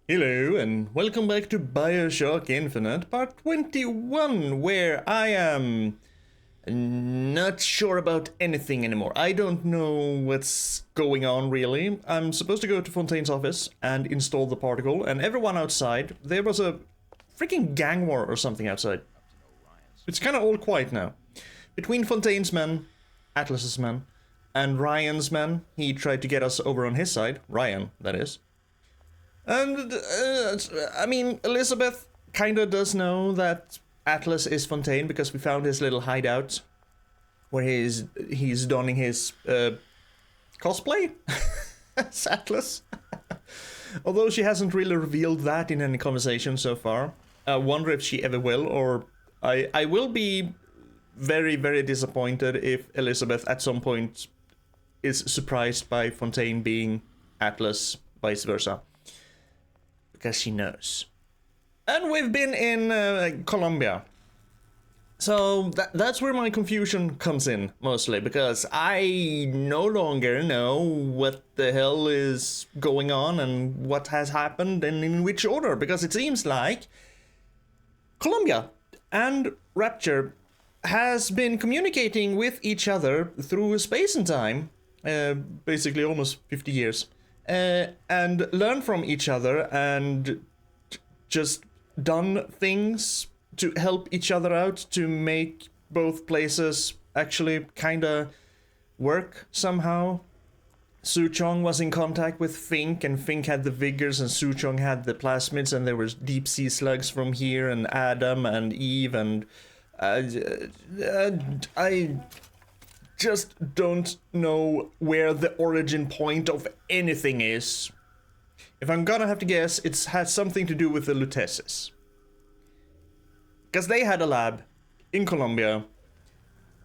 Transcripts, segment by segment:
Hello and welcome back to Bioshock Infinite, part 21, where I am not sure about anything anymore. I don't know what's going on really. I'm supposed to go to Fontaine's office and install the particle, and everyone outside, there was a freaking gang war or something outside. It's kind of all quiet now. Between Fontaine's men, Atlas's men, and Ryan's men, he tried to get us over on his side, Ryan, that is. And, I mean, Elizabeth kinda does know that Atlas is Fontaine because we found his little hideout where he's donning his cosplay as Atlas. Although she hasn't really revealed that in any conversation so far. I wonder if she ever will, or I will be very, very disappointed if Elizabeth at some point is surprised by Fontaine being Atlas, vice versa. Because she knows. And we've been in Colombia. So that's where my confusion comes in, mostly, because I no longer know what the hell is going on and what has happened and in which order, because it seems like Colombia and Rapture has been communicating with each other through space and time, basically almost 50 years. And learn from each other and just done things to help each other out to make both places actually kinda work somehow. Suchong was in contact with Fink, and Fink had the Vigors and Suchong had the plasmids, and there was deep sea slugs from here, and Adam and Eve, and I just don't know where the origin point of anything is. If I'm gonna have to guess, it has something to do with the Luteces. Because they had a lab in Colombia,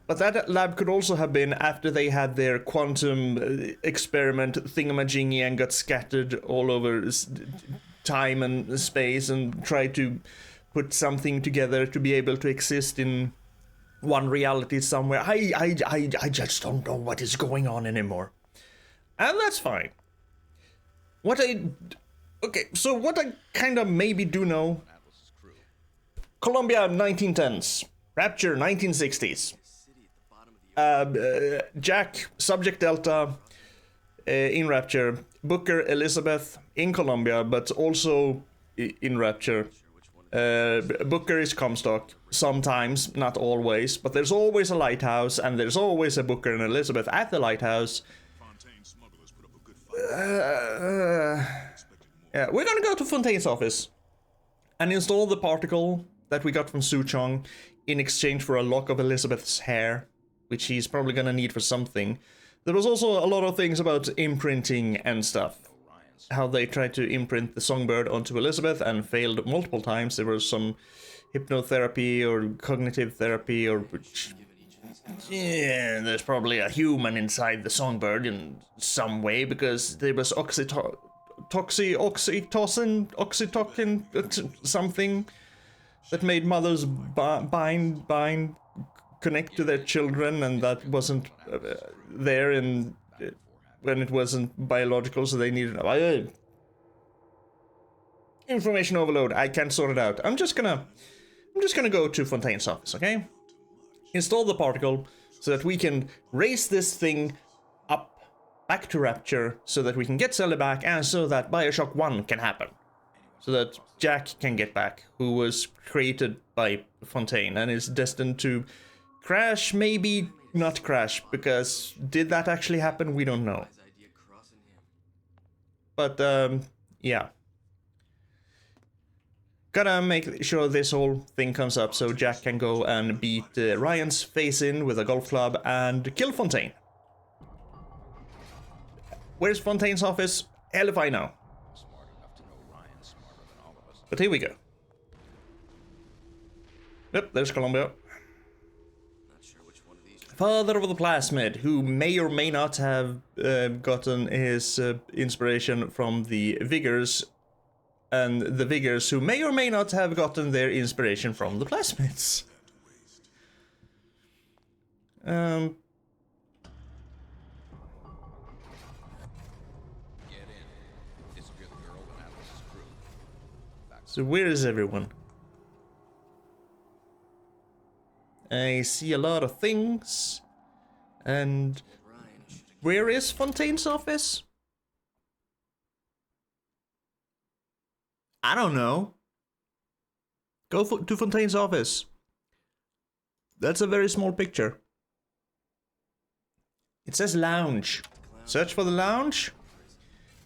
but that lab could also have been after they had their quantum experiment thingamajiggy and got scattered all over time and space and tried to put something together to be able to exist in one reality somewhere. I just don't know what is going on anymore. And that's fine. So what I kind of maybe do know, Colombia 1910s, Rapture 1960s, Jack, Subject Delta in Rapture, Booker, Elizabeth in Colombia, but also in Rapture. Booker is Comstock, sometimes, not always, but there's always a lighthouse, and there's always a Booker and Elizabeth at the lighthouse. Yeah, we're gonna go to Fontaine's office and install the particle that we got from Suchong in exchange for a lock of Elizabeth's hair, which he's probably gonna need for something. There was also a lot of things about imprinting and stuff. How they tried to imprint the songbird onto Elizabeth and failed multiple times. There was some hypnotherapy or cognitive therapy, or yeah, there's probably a human inside the songbird in some way, because there was oxytocin, something that made mothers connect to their children, and that wasn't there in when it wasn't biological, so they needed information overload. I can't sort it out. I'm just gonna go to Fontaine's office, okay? Install the particle so that we can raise this thing up back to Rapture, so that we can get Sally back, and so that Bioshock 1 can happen. So that Jack can get back, who was created by Fontaine and is destined to crash, maybe not crash, because did that actually happen? We don't know. But, yeah. Gotta make sure this whole thing comes up so Jack can go and beat Ryan's face in with a golf club and kill Fontaine. Where's Fontaine's office? Hell if I know. But here we go. Yep, there's Columbia. Father of the plasmid, who may or may not have gotten his inspiration from the Vigors, and the Vigors who may or may not have gotten their inspiration from the plasmids. Get in. Disappear the girl with Atlas's crew. So where is everyone? I see a lot of things. And where is Fontaine's office? I don't know. Go to Fontaine's office. That's a very small picture. It says lounge. Search for the lounge.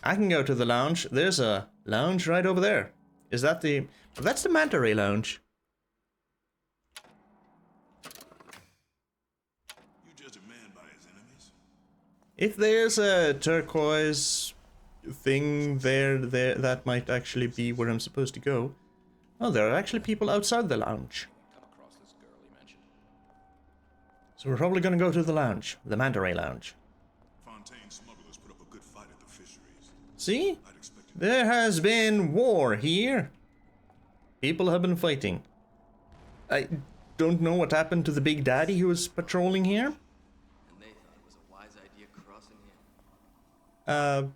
I can go to the lounge. There's a lounge right over there. Is that the... That's the Manta Ray lounge. You judge a man by his enemies? If there's a turquoise thing there, that might actually be where I'm supposed to go. Oh, there are actually people outside the lounge. Come across this girl he mentioned. So we're probably gonna go to the lounge, the Manta Ray lounge. Fontaine smugglers put up a good fight at the fisheries. See? I'd expect you There has been war here. People have been fighting. I don't know what happened to the Big Daddy who was patrolling here. And they thought it was a wise idea crossing here.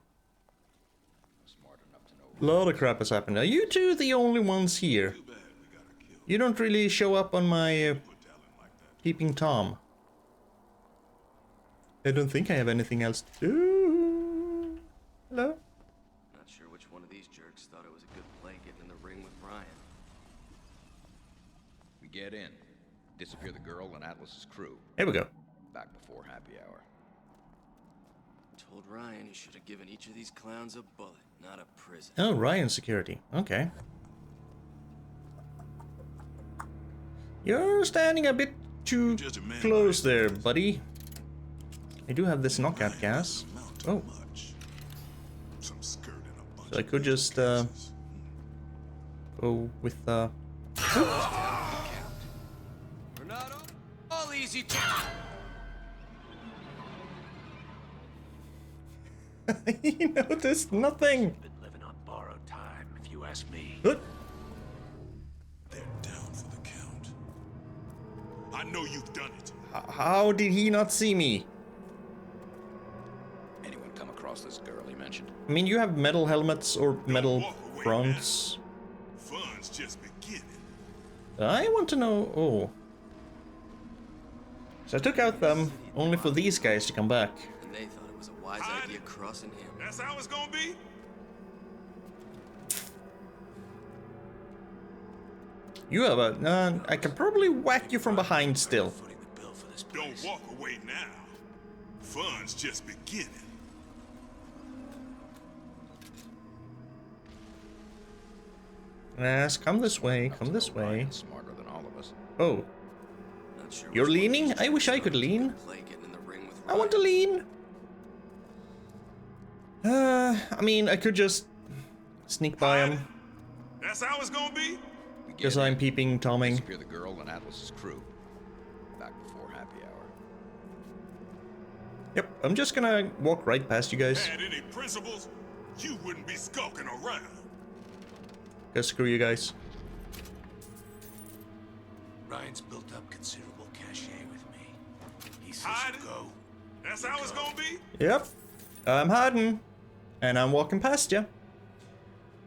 Smart enough to know. A lot of crap has happened. Are you two the only ones here? too bad we got her killed. You don't really show up on my Put talent like that. Peeping Tom. I don't think I have anything else to do. Hello? Not sure which one of these jerks thought it was a good play getting in the ring with Ryan. We get in, disappear the girl and Atlas's crew. Here we go. Back before happy hour. Told Ryan he should have given each of these clowns a bullet, not a prison. Oh, Ryan security. Okay. You're standing a bit too Just a man close by his there, buddy. I do have this knockout gas. Amount to Oh, much. Some skirt and a bunch so I of could just cases. go with Renato, all easy. He noticed nothing. Been living on borrowed time, if you ask me. Good. They're down for the count. I know you've done it. How did he not see me? Anyone come across this girl he mentioned? I mean, you have metal helmets or metal walk away fronts. Fun's just beginning. I want to know. Oh. So I took out them only for these guys to come back. And they thought it was a wise idea crossing him. That's how it's gonna be? You have a. I can probably whack you from behind still. Footing the bill for this Don't place. walk away now. Fun's just beginning. Yes, come this way. Come this way. Ryan's smarter than all of us. Oh, Not sure you're which one of leaning? these I wish I jerks could thought it was a lean. good play getting in the ring with I want to Ryan. lean. I mean, I could just sneak by him That's how it's gonna be? We get because in, I'm peeping Tomming. disappear the girl and Atlas's crew. Back before happy hour. Yep, I'm just gonna walk right past you guys. Had any principles, you wouldn't be skulking around. Go screw you guys. Ryan's built up considerable cachet with me. He says Hide you it. go. That's how it's gonna be? Yep, I'm hiding, and I'm walking past you.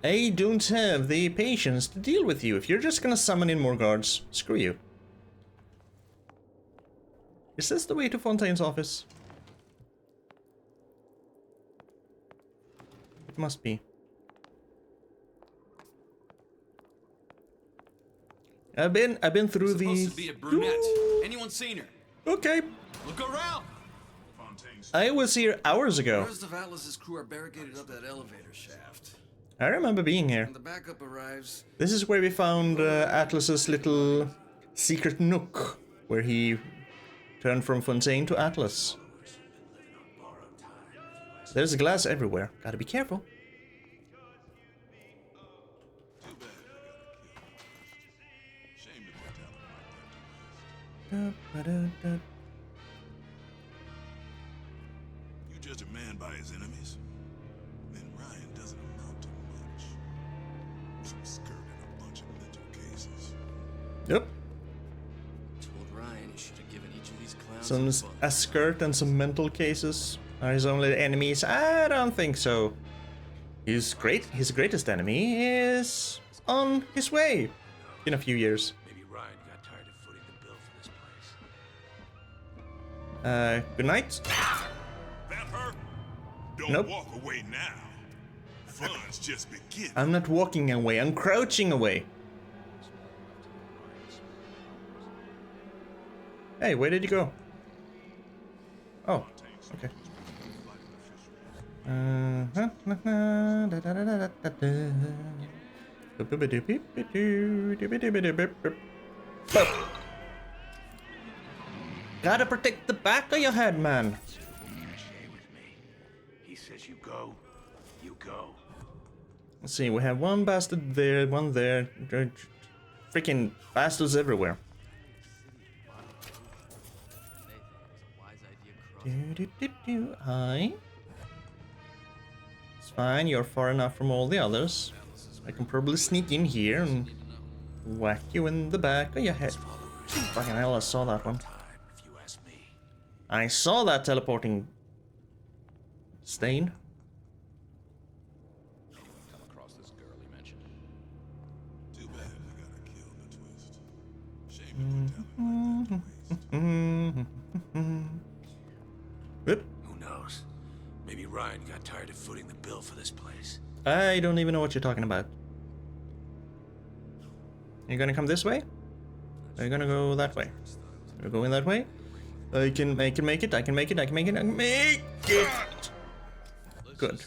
I don't have the patience to deal with you. If you're just gonna summon in more guards, screw you. Is this the way to Fontaine's office? It must be. I've been through the. Supposed to be a brunette. Ooh, Anyone seen her? okay, Look around. Fontaine's I was here hours The ago. rest of Atlas's crew are barricaded up that elevator shaft. I remember being here. When the backup arrives, This is where we found Atlas's little secret nook, where he turned from Fontaine to Atlas. There's glass everywhere. Gotta be careful. too bad we got her killed. Shame to put talent like that to waste. Da-ba-da-da. You judge a man by his enemies, then Ryan doesn't amount to much. Some skirt and a bunch of mental cases. Yep. told Ryan he should have given each of these clowns Some a bullet. a skirt and some mental cases are his only enemies. I don't think so. His greatest enemy is on his way in a few years. Maybe Ryan got tired of footing the bill for this place. Good night. That hurt? Don't Nope. walk away now. Fun's just beginning. I'm not walking away, I'm crouching away. Hey, where did you go? Oh, okay. Gotta protect the back of your head, man. Cachet with me. He says you go, you go. Let's see, we have one bastard there, one there. Freaking bastards everywhere. Hi. It's fine, you're far enough from all the others. I can probably sneak in here and whack you in the back of your head. Fucking hell, I saw that one. If you ask me. I saw that teleporting stain. Anyone come across this girl he mentioned? Too bad we gotta kill the twist. Shame to put talent like that to waste. Whoop. Who knows? Maybe Ryan got tired of footing the bill for this place. I don't even know what you're talking about. You're gonna come this way? Or you're gonna go that way? You're going that way? I can make it, I can make it, I can make it, I can make it! Good.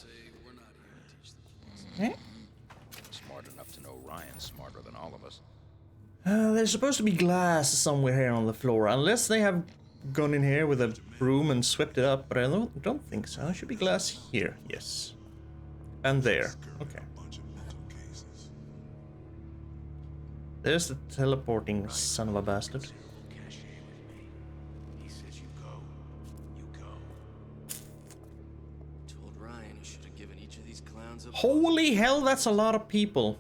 Eh? Smart enough to know Ryan's smarter than all of us. There's supposed to be glass somewhere here on the floor, unless they have gone in here with a broom and swept it up, but I don't think so. There should be glass here, yes. And there, okay. Bunch of mental cases. There's the teleporting son of a bastard. Cachet with me. He says you go, you go. Told Ryan he should have given each of these clowns a Holy hell, that's a lot of people.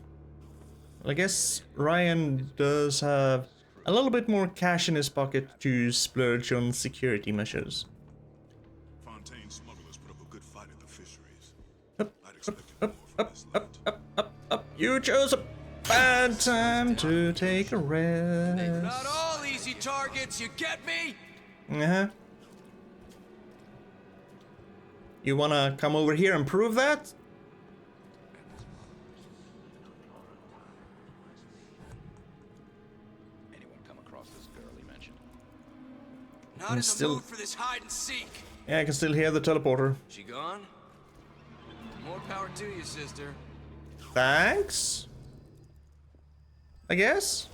I guess Ryan does have a little bit more cash in his pocket to splurge on security measures. Fontaine smugglers put up a good fight at the fisheries. Up, I'd expect up, more from this lot. up. You chose a bad time to take a rest. Not all easy targets, you get me? Uh-huh. You wanna come over here and prove that? Anyone come across this girl he mentioned? Not I'm in the still- mood for this hide and seek. Yeah, I can still hear the teleporter. She gone? More power to you, sister. Thanks. I guess.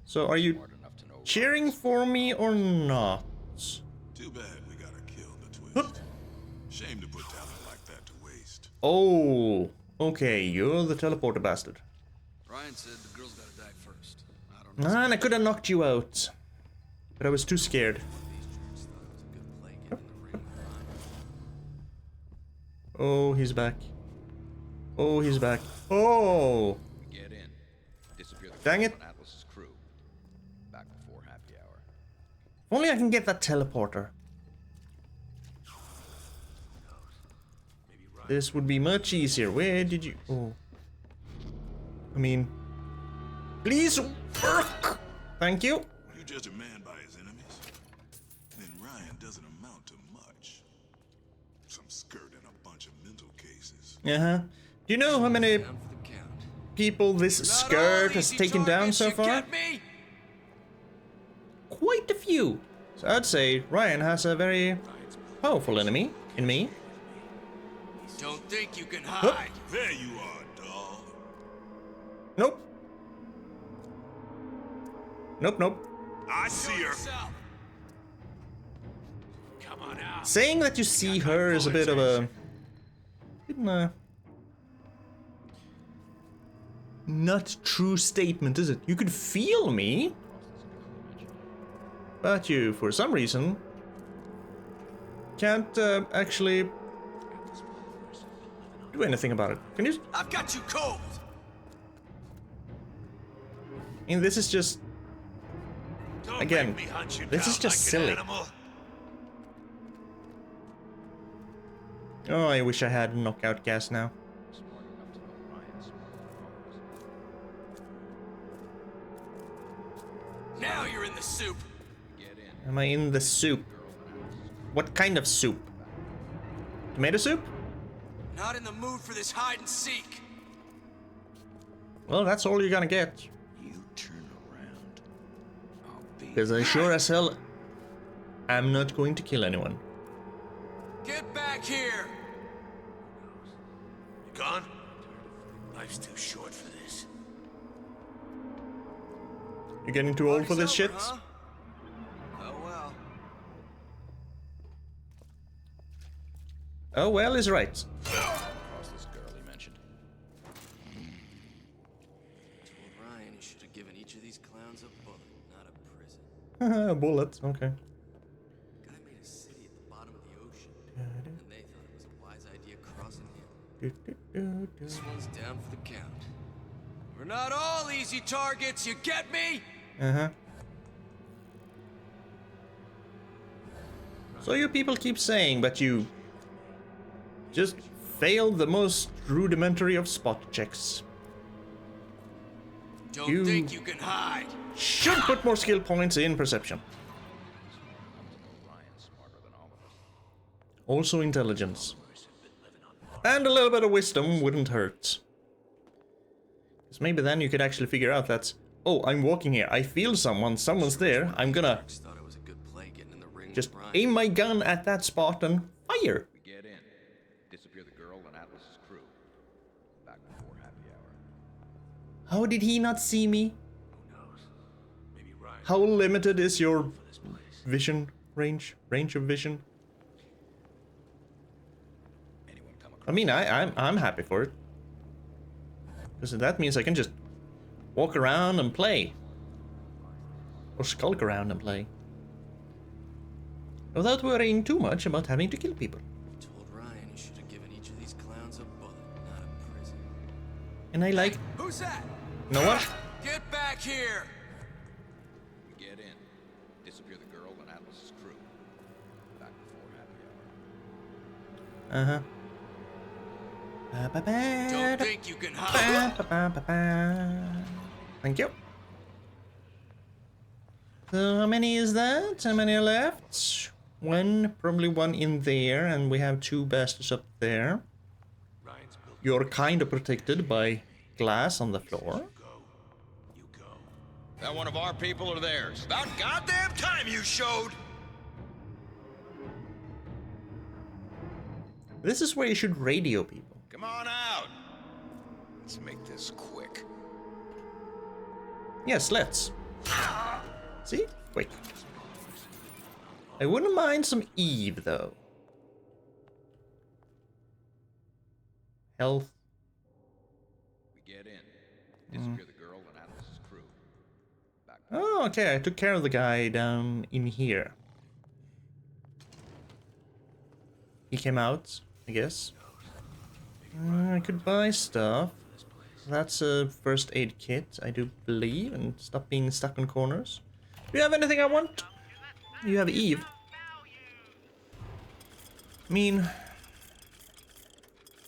So are you Smart enough to know cheering for me or not? Too bad we gotta kill the twist. Shame to put talent like that to waste. Oh, okay, you're the teleporter bastard. Ryan said the girl's gotta die first. I don't know. Man, I could have knocked you out. But I was too scared. These jerks thought it was a good play getting in the ring with Ryan. Oh, he's back. Oh, he's back. Oh! we get in. Disappear the Dang girl it. and Atlas's crew. Back before happy hour. If only I can get that teleporter. This would be much easier. Where did you... Oh. I mean... Please work! Thank you. You judge a man by his enemies? Then Ryan doesn't amount to much. Some skirt and a bunch of mental cases. Uh-huh. Do you know how many Down for the count. people this Not skirt all has easy taken down targets, so you far? get me? Quite a few. So I'd say Ryan has a very powerful enemy in me. Don't think you can hide. There you are, dog. Nope. Nope. I see her. Yourself. Come on out. Saying that you see her is a bit of a... Not true statement, is it? You could feel me, but you, for some reason, can't actually do anything about it. Can you? I've got you cold. I mean, this is just... Don't Again, make me hunt you this is down just like an silly. animal. Oh, I wish I had knockout gas now. Smart enough to know Ryan's smarter than all of us. you're in the soup. Am I in the soup? What kind of soup? Tomato soup? Not in the mood for this hide and seek. Well, that's all you're gonna get. You turn around. I'll be. Because I sure as hell am not going to kill anyone. Get back here. You gone? Life's too short for this. You're getting too old for this shit? Party's over, huh? Oh well. Oh well is right. Across this girl he mentioned. Told Ryan he should have given each of these clowns a bullet, not a prison. A bullet, okay. Guy made a city at the bottom of the ocean, and they thought it was a wise idea crossing him. This one's down for the count. We're not all easy targets, you get me? Uh-huh. So you people keep saying, but you just failed the most rudimentary of spot checks. Don't think you can hide. Should put more skill points in perception. Ryan's smarter than all of us. Also intelligence. And a little bit of wisdom wouldn't hurt. Because maybe then you could actually figure out that, oh, I'm walking here, I feel someone, someone's there, I'm gonna Just thought it was a good play getting in the ring just with Ryan. aim my gun at that spot and fire. We get in, disappear the girl and Atlas's crew. Back before happy hour. How did he not see me? Who knows? Maybe Ryan. How limited is your vision range of vision? Anyone come across? I mean, I'm happy for it. Because that means I can just walk around and play. Or skulk around and play. Without worrying too much about having to kill people. Told Ryan he should have given each of these clowns a bullet, not a prison. And I like, Who's that? you know what? Get back here! We get in, disappear the girl and Atlas's crew. Back before happy hour. Uh-huh. Don't think you can hide. Thank you. So how many is that? How many are left? One, probably one in there, and we have two bastards up there. Ryan's built. You're kind of protected by glass on the floor. You go. That one of our people or theirs? About goddamn time you showed! This is where you should radio people. Come on out! Let's make this quick. Yes, let's. See? Quick. I wouldn't mind some Eve, though. Health. We get in, disappear the girl and Atlas's crew. Back Oh, okay, I took care of the guy down in here. He came out, I guess. I could buy stuff. That's a first aid kit, I do believe, and stop being stuck in corners. Do you have anything I want? You have Eve. I mean...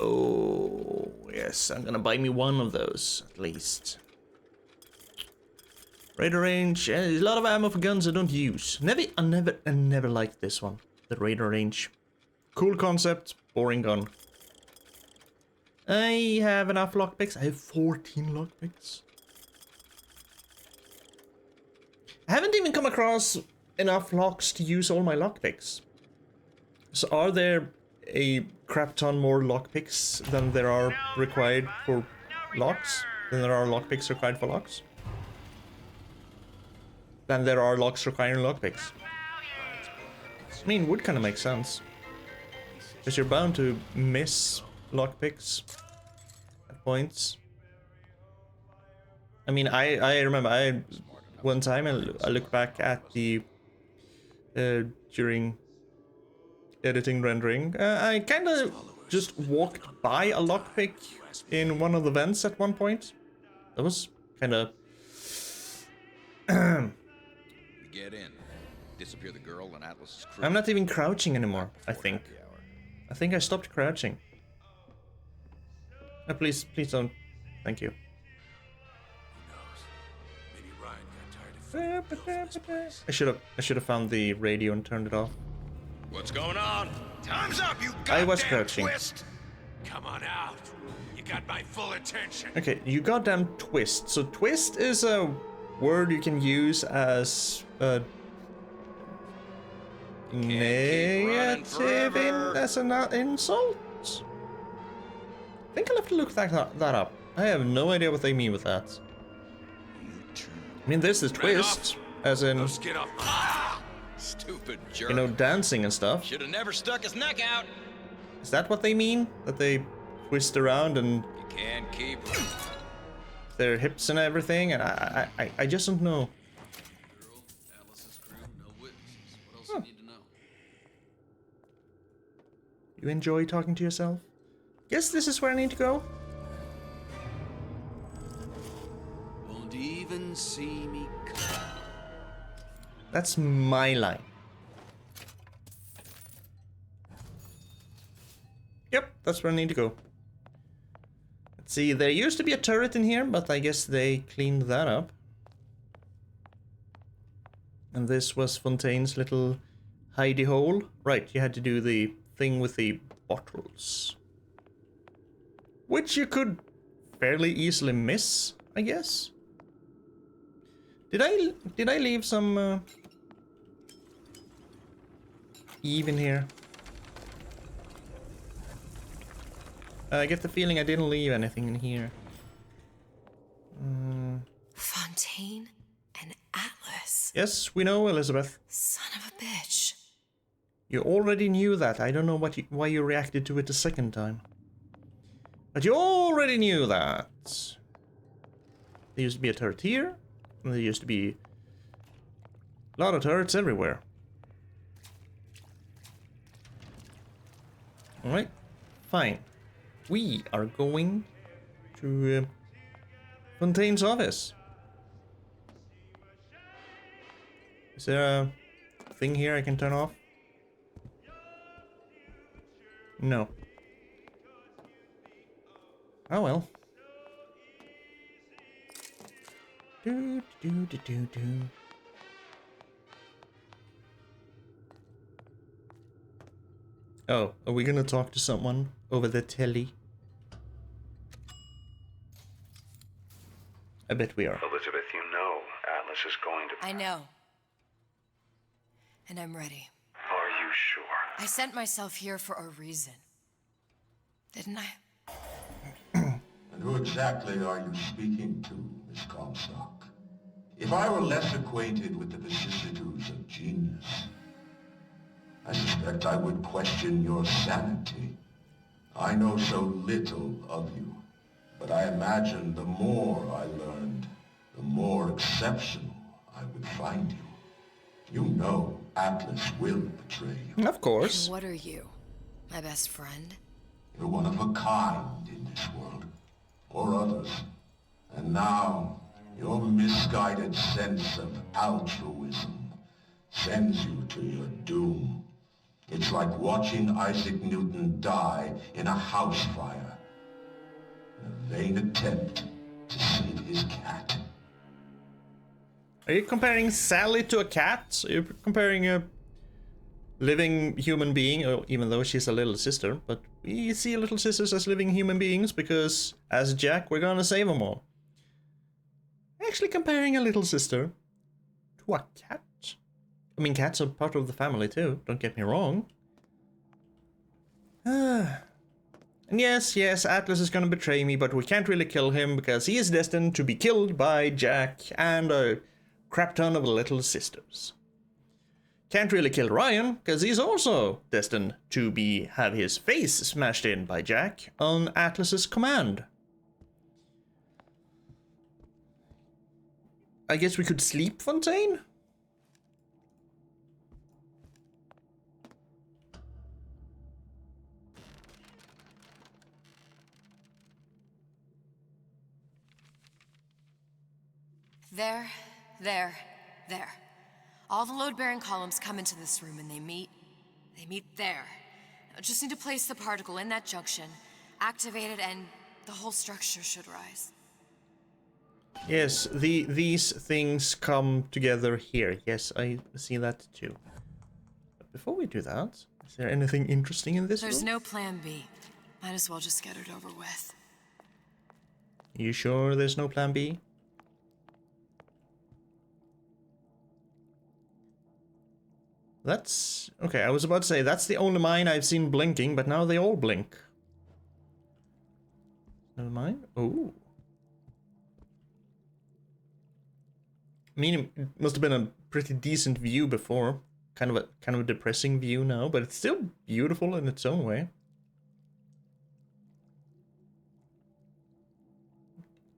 Oh, yes, I'm gonna buy me one of those, at least. Radar range, there's a lot of ammo for guns I don't use. I never liked this one. The radar range. Cool concept, boring gun. I have enough lockpicks. I have 14 lockpicks. I haven't even come across enough locks to use all my lockpicks. So are there a crap ton more lockpicks than there are required for locks? Than there are lockpicks required for locks? Than there are locks requiring lockpicks. I mean, would kind of make sense. Because you're bound to miss lockpicks at points. I mean, I remember one time I look back at the during editing rendering, I kind of just walked by a lockpick in one of the vents at one point. That was kind of we get in, disappear the girl and Atlas's crew. I'm not even crouching anymore, I think. Happy hour. I think I stopped crouching. Please don't. Thank you. Who knows? Maybe Ryan got tired of I should have found the radio and turned it off. What's going on? Time's up, you I was goddamn crouching. twist! Come on out. You got my full attention. Okay, you goddamn twist. So twist is a word you can use as a negative as an insult. I think I'll have to look that up. I have no idea what they mean with that. I mean, this is twist, as in, Let's get off. Ah! Stupid jerk. you know, dancing and stuff. Should have never stuck his neck out. Is that what they mean? That they twist around and You can't keep their hips and everything? And I just don't know. Girl, Atlas's crew, no witnesses. What else you need to know? You enjoy talking to yourself? Guess this is where I need to go. Won't even see me come. That's my line. Yep, that's where I need to go. Let's see, there used to be a turret in here, but I guess they cleaned that up. And this was Fontaine's little hidey hole. Right, you had to do the thing with the bottles. Which you could fairly easily miss, I guess. Did I leave some Eve in here? I get the feeling I didn't leave anything in here. Fontaine and Atlas. Yes, we know, Elizabeth. Son of a bitch. You already knew that. I don't know why you reacted to it a second time. But you already knew that. There used to be a turret here, and there used to be a lot of turrets everywhere. Alright, fine. We are going to Fontaine's office. Is there a thing here I can turn off? No. Oh well. Do do do do do. Oh, are we gonna talk to someone over the telly? I bet we are. Elizabeth, you know Atlas is going to... I know. And I'm ready. Are you sure? I sent myself here for a reason. Didn't I? And who exactly are you speaking to, Miss Comstock? If I were less acquainted with the vicissitudes of genius, I suspect I would question your sanity. I know so little of you, but I imagine the more I learned, the more exceptional I would find you. You know Atlas will betray you. Of course. And what are you? My best friend? You're one of a kind in this world, or others. And now, your misguided sense of altruism sends you to your doom. It's like watching Isaac Newton die in a house fire, in a vain attempt to save his cat. Are you comparing Sally to a cat? Are you comparing a living human being, or even though she's a little sister, but we see little sisters as living human beings because, as Jack, we're gonna save them all. Actually comparing a little sister to a cat? I mean, cats are part of the family too, don't get me wrong. And yes, Atlas is gonna betray me, but we can't really kill him because he is destined to be killed by Jack and a crap ton of little sisters. Can't really kill Ryan, because he's also destined to have his face smashed in by Jack on Atlas's command. I guess we could sleep Fontaine? There. All the load-bearing columns come into this room and they meet there. Now just need to place the particle in that junction, activate it, and the whole structure should rise. Yes, these things come together here. Yes, I see that too. But before we do that, is there anything interesting in this There's room? no plan B. Might as well just get it over with. You sure there's no plan B? That's... okay, I was about to say, that's the only mine I've seen blinking, but now they all blink. Another mine? Oh. I mean, it must have been a pretty decent view before. Kind of a depressing view now, but it's still beautiful in its own way.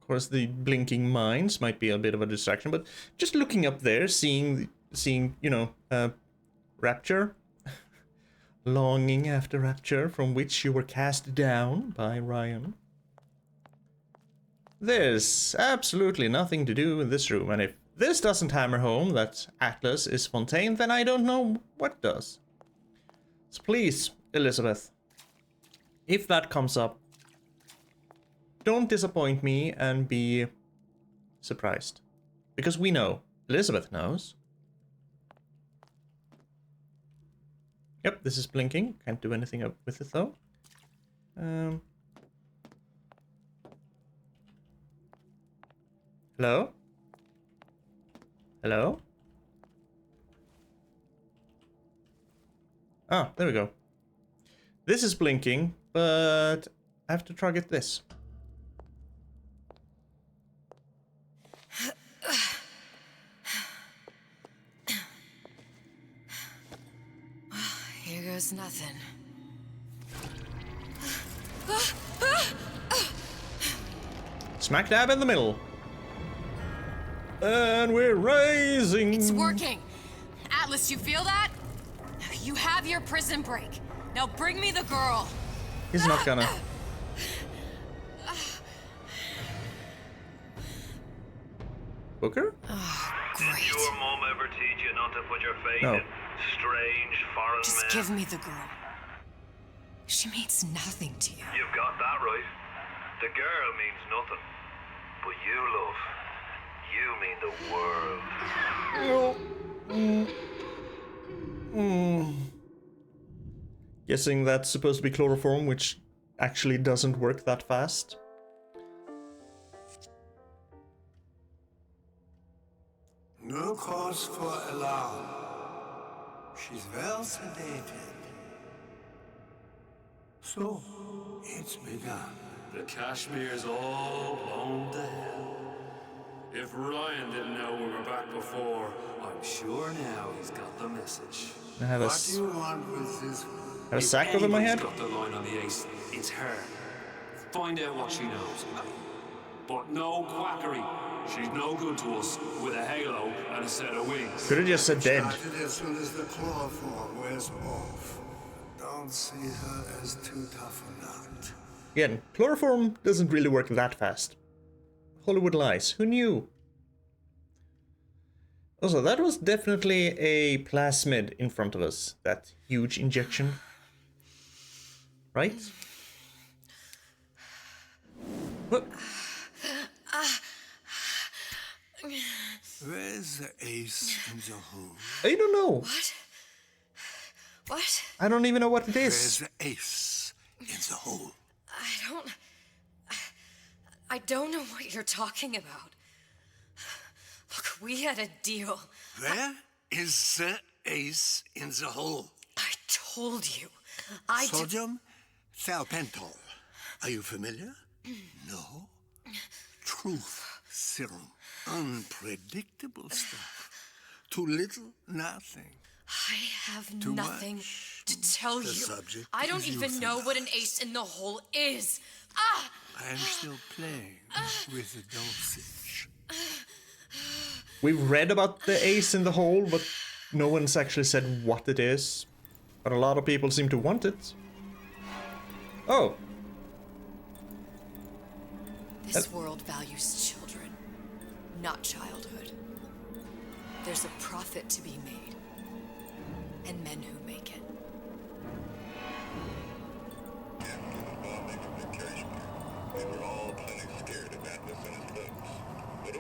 Of course, the blinking mines might be a bit of a distraction, but just looking up there, seeing you know, rapture, longing after rapture, from which you were cast down by Ryan. There's absolutely nothing to do in this room, and if this doesn't hammer home that Atlas is Fontaine, then I don't know what does. So please, Elizabeth, if that comes up, don't disappoint me and be surprised. Because we know. Elizabeth knows. Yep, this is blinking. Can't do anything up with it though. Hello? Hello? Ah, there we go. This is blinking, but I have to target this. Here goes nothing. Smack dab in the middle. And we're rising. It's working. Atlas, you feel that? You have your prison break. Now bring me the girl. He's not gonna. Booker? Oh, great. Did your mom ever teach you not to put your faith No. in strange foreign Just men? give me the girl. She means nothing to you. You've got that right. The girl means nothing. But you, love, you mean the world. Guessing that's supposed to be chloroform, which actually doesn't work that fast. No cause for alarm. She's well sedated. So, it's begun. The Kashmir's all blown to hell. If Ryan didn't know we were back before, I'm sure now he's got the message. I have What do you want with this one? a sack over my head. Got the line on the ace. It's her. Find out what she knows. But no quackery. She's no good to us with a halo and a set of wings. Could have just said dead. Started as soon as the chloroform wears off. Don't see her as too tough a nut. Again, chloroform doesn't really work that fast. Hollywood lies. Who knew? Also, that was definitely a plasmid in front of us. That huge injection. Right? What? Where's the ace in the hole? I don't know. What? What? I don't even know what it Where's is. the ace in the hole? I don't know what you're talking about. Look, we had a deal. Where is the ace in the hole? I told you. Sodium thiopental. Are you familiar? No. Truth serum. Unpredictable stuff. Too little, nothing. I have Too nothing much. to tell The you. subject I don't is even know what an ace in the hole is. I am still playing with the dosage. We've read about the ace in the hole, but no one's actually said what it is. But a lot of people seem to want it. Oh. This world values children, not childhood. There's a profit to be made, and men who make it. They were all plenty scared of Atlas and his folks. But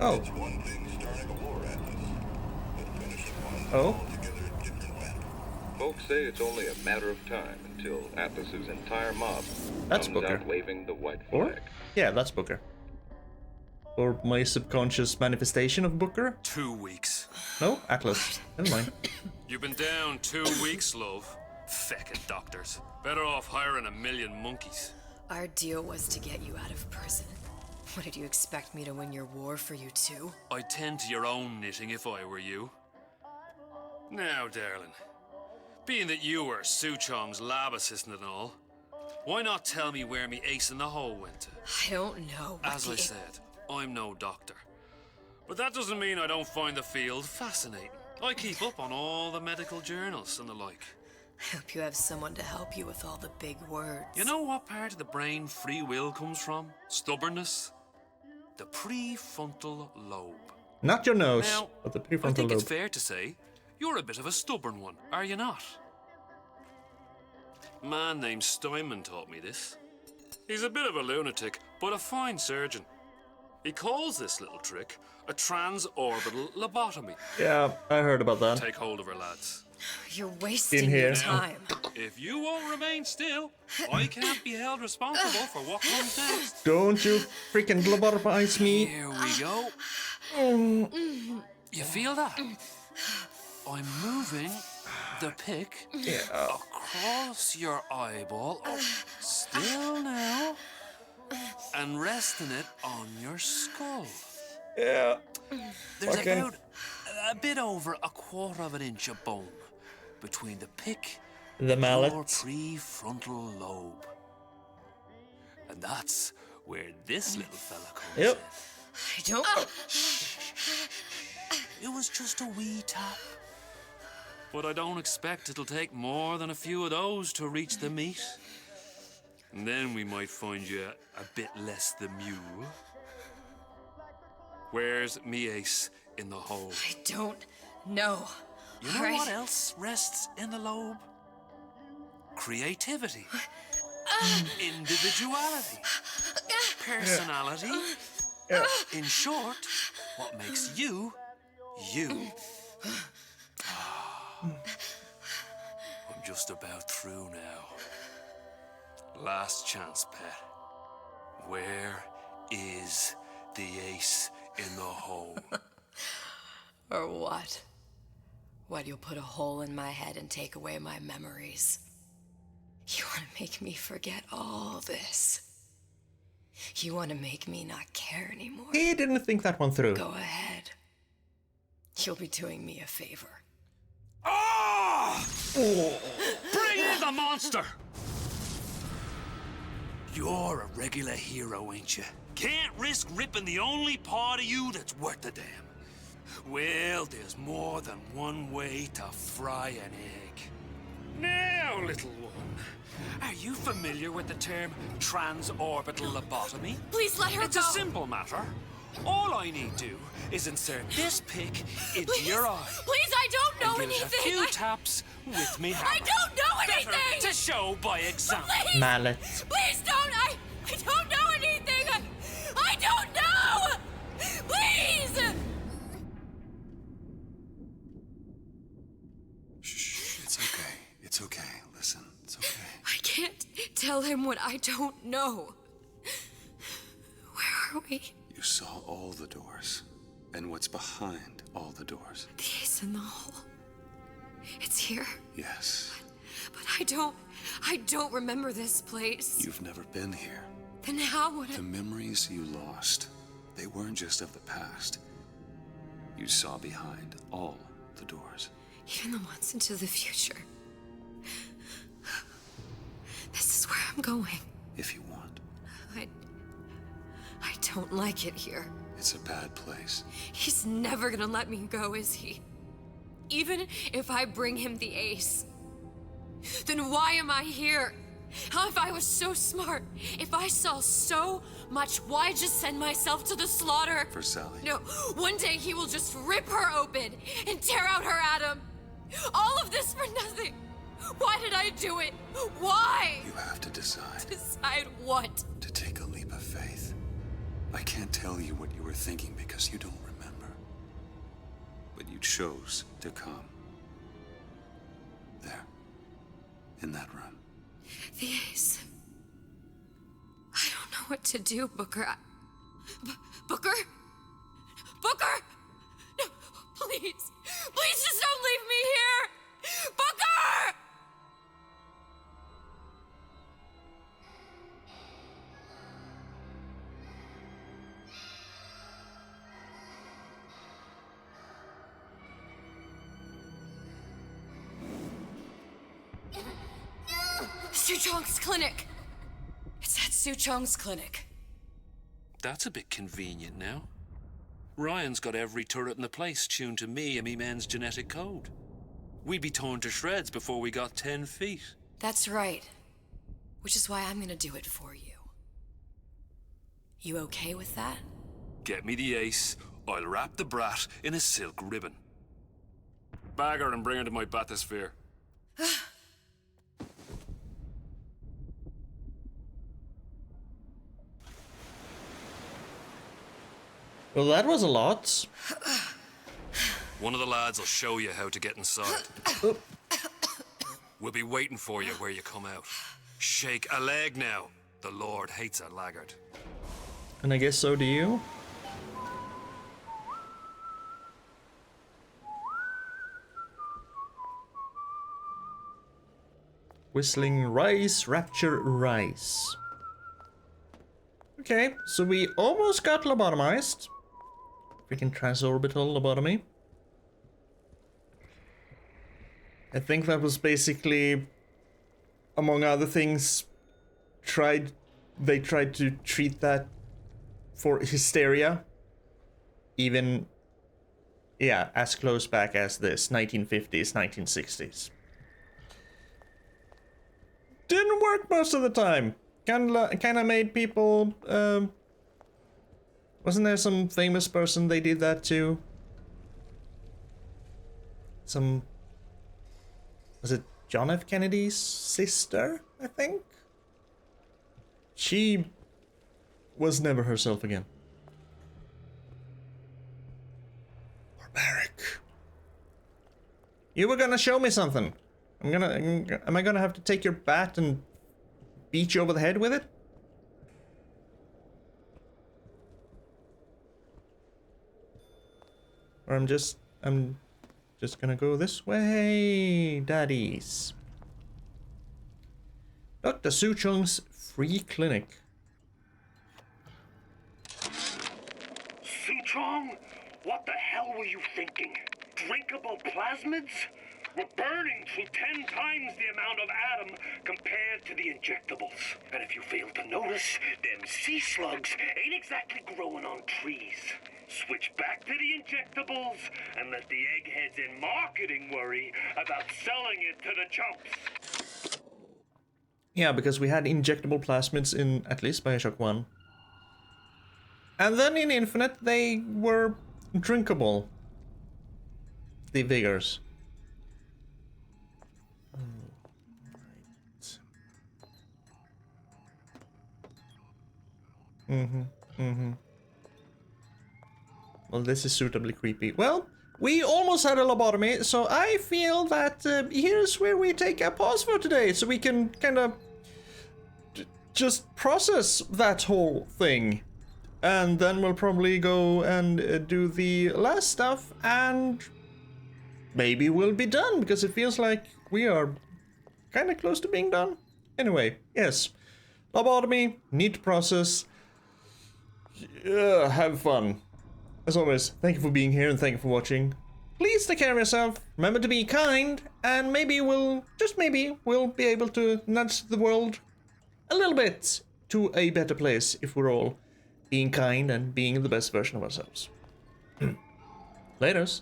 Oh. It's one thing starting a war, Atlas, but finishing one Oh. altogether different matter. Folks say it's only a matter of time until Atlas's entire mob That's comes Booker. out waving the white Or? flag. Yeah, that's Booker. Or my subconscious manifestation of Booker? 2 weeks. No, Atlas. Never mind. You've been down 2 weeks, love. Feckin' doctors. Better off hiring a million monkeys. Our deal was to get you out of prison. What, did you expect me to win your war for you too? I'd tend to your own knitting if I were you. Now, darling, being that you were Su Chong's lab assistant and all, why not tell me where me ace in the hole went to? I don't know. As I said, I'm no doctor. But that doesn't mean I don't find the field fascinating. I keep up on all the medical journals and the like. I hope you have someone to help you with all the big words. You know what part of the brain free will comes from? Stubbornness? The prefrontal lobe. Not your nose, Now, but the I prefrontal think it's lobe. fair to say you're a bit of a stubborn one, are you not? A man named Steinman taught me this. He's a bit of a lunatic, but a fine surgeon. He calls this little trick a transorbital lobotomy. Yeah, I heard about that. Take hold of her, lads. You're wasting here. your time. If you won't remain still, I can't be held responsible for what comes next. Don't you freaking lobotomize me. Here we go. You feel that? I'm moving the pick across your eyeball. Oh, still now. And resting it on your skull. Yeah. There's Okay. about a bit over a quarter of an inch of bone between the pick The and mallet. your prefrontal lobe. And that's where this little fella comes Yep. I don't. in. It was just a wee tap. But I don't expect it'll take more than a few of those to reach the meat. And then we might find you a bit less the mule. Where's me ace in the hole? I don't know. You know what else rests in the lobe? Creativity. Individuality. Personality. In short, what makes you, you. I'm just about through now. Last chance, pet. Where is the ace in the hole? Or what? What, you'll put a hole in my head and take away my memories? You want to make me forget all this? You want to make me not care anymore? He didn't think that one through. Go ahead. You'll be doing me a favor. Ah! Bring in the monster! You're a regular hero, ain't you? Can't risk ripping the only part of you that's worth a damn. Well, there's more than one way to fry an egg. Now, little one, are you familiar with the term transorbital lobotomy? Please let her It's go. a simple matter. All I need do is insert this pick into your eye. Please, I don't know and give it anything. a few taps with me hammer. I don't know anything. Better to show by example. Please, Mallet. please don't. I don't know anything. I don't know. Please. Shh, it's okay. It's okay. Listen, it's okay. I can't tell him what I don't know. Where are we? You saw all the doors, and what's behind all the doors. The ace in the hole. It's here. Yes, But I don't remember this place. you've never been here. Then how would The memories you lost, they weren't just of the past. You saw behind all the doors. even the ones into the future? This is where I'm going. If you want. I don't like it here. It's a bad place. He's never gonna let me go, is he? Even if I bring him the ace. Then why am I here? How if I was so smart? If I saw so much, why just send myself to the slaughter? For Sally. No, one day he will just rip her open and tear out her atom. All of this for nothing. Why did I do it? Why? You have to decide Decide what? to take a leap of faith. I can't tell you what you were thinking because you don't remember. But you chose to come. There. In that room. The ace. I don't know what to do, Booker. Booker? Booker! No, please. Please just don't leave me here! Booker! Suchong's clinic! It's at Suchong's clinic. That's a bit convenient now. Ryan's got every turret in the place tuned to me and me men's genetic code. We'd be torn to shreds before we got 10 feet. That's right. Which is why I'm gonna do it for you. You okay with that? Get me the ace, I'll wrap the brat in a silk ribbon. Bag her and bring her to my bathysphere. Well, that was a lot. One of the lads will show you how to get inside. We'll be waiting for you where you come out. Shake a leg now. The Lord hates a laggard. And I guess so do you. Whistling rice, rapture rice. Okay, so we almost got lobotomized. Freaking transorbital lobotomy. I think that was basically, among other things, they tried to treat that for hysteria. Even, yeah, as close back as this, 1950s, 1960s. Didn't work most of the time. Kinda made people, wasn't there some famous person they did that to? Was it John F. Kennedy's sister, I think? She was never herself again. Barbaric. You were gonna show me something. Am I gonna have to take your bat and beat you over the head with it? Or I'm just gonna go this way, daddies. Dr. Suchong's free clinic. Suchong, what the hell were you thinking? Drinkable plasmids? We're burning through 10 times the amount of atom compared to the injectables. And if you fail to notice, them sea slugs ain't exactly growing on trees. Switch back to the injectables and let the eggheads in marketing worry about selling it to the chumps. Yeah, because we had injectable plasmids in at least Bioshock 1. And then in Infinite, they were drinkable. The vigors. Well, this is suitably creepy. Well, we almost had a lobotomy, so I feel that here's where we take a pause for today, so we can kind of just process that whole thing. And then we'll probably go and do the last stuff, and maybe we'll be done, because it feels like we are kind of close to being done. Anyway, yes. Lobotomy, need to process. Have fun. As always, thank you for being here and thank you for watching. Please take care of yourself, remember to be kind, and maybe just maybe, we'll be able to nudge the world a little bit to a better place if we're all being kind and being the best version of ourselves. Laters.